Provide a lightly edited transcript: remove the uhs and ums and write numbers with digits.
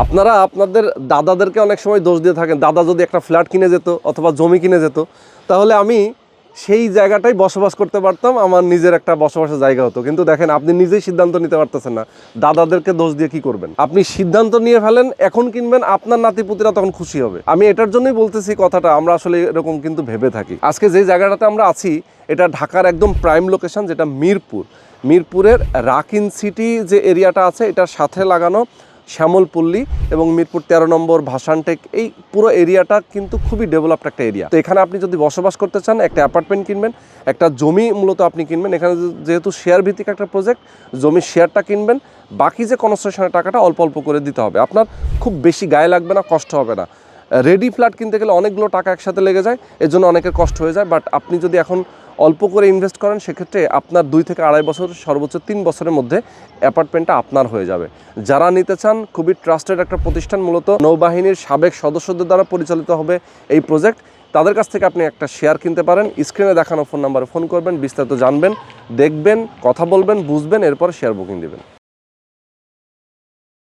আপনারা আপনাদের দাদাদেরকে অনেক সময় দোষ দিয়ে থাকেন, দাদা যদি একটা ফ্ল্যাট কিনে যেত অথবা জমি কিনে যেত তাহলে আমি সেই জায়গাটাই বসবাস করতে পারতাম, আমার নিজের একটা বসবাসের জায়গা হতো। কিন্তু দেখেন আপনি নিজেই সিদ্ধান্ত নিতে পারতেছেন না, দাদাদেরকে দোষ দিয়ে কি করবেন? আপনি সিদ্ধান্ত নিয়ে ফেলেন, এখন কিনবেন, আপনার নাতিপুতিরা তখন খুশি হবে। আমি এটার জন্যই বলতেছি কথাটা, আমরা আসলে এরকম কিন্তু ভেবে থাকি। আজকে যে জায়গাটাতে আমরা আছি এটা ঢাকার একদম প্রাইম লোকেশন, যেটা মিরপুরের রাকিন সিটি যে এরিয়াটা আছে এটার সাথে লাগানো শ্যামলপল্লী এবং মিরপুর 13 নম্বর ভাসানটেক, এই পুরো এরিয়াটা কিন্তু খুবই ডেভেলপড একটা এরিয়া। তো এখানে আপনি যদি বসবাস করতে চান, একটা অ্যাপার্টমেন্ট কিনবেন, একটা জমি মূলত আপনি কিনবেন। এখানে যেহেতু শেয়ার ভিত্তিক একটা প্রজেক্ট, জমির শেয়ারটা কিনবেন, বাকি যে কনস্ট্রাকশনের টাকাটা অল্প অল্প করে দিতে হবে। আপনার খুব বেশি গায়ে লাগবে না, কষ্ট হবে না। রেডি ফ্ল্যাট কিনতে গেলে অনেকগুলো টাকা একসাথে লেগে যায়, এর জন্য অনেকের কষ্ট হয়ে যায়। বাট আপনি যদি এখন অল্প করে ইনভেস্ট করেন সেক্ষেত্রে আপনার 2 থেকে আড়াই বছর, সর্বোচ্চ 3 বছরের মধ্যে অ্যাপার্টমেন্টটা আপনার হয়ে যাবে। যারা নিতে চান, খুবই ট্রাস্টেড একটা প্রতিষ্ঠান, মূলত নৌবাহিনীর সাবেক সদস্যদের দ্বারা পরিচালিত হবে এই প্রজেক্ট। তাদের কাছ থেকে আপনি একটা শেয়ার কিনতে পারেন। স্ক্রিনে দেখানো ফোন নাম্বারে ফোন করবেন, বিস্তারিত জানবেন, দেখবেন, কথা বলবেন, বুঝবেন, এরপর শেয়ার বুকিং দেবেন।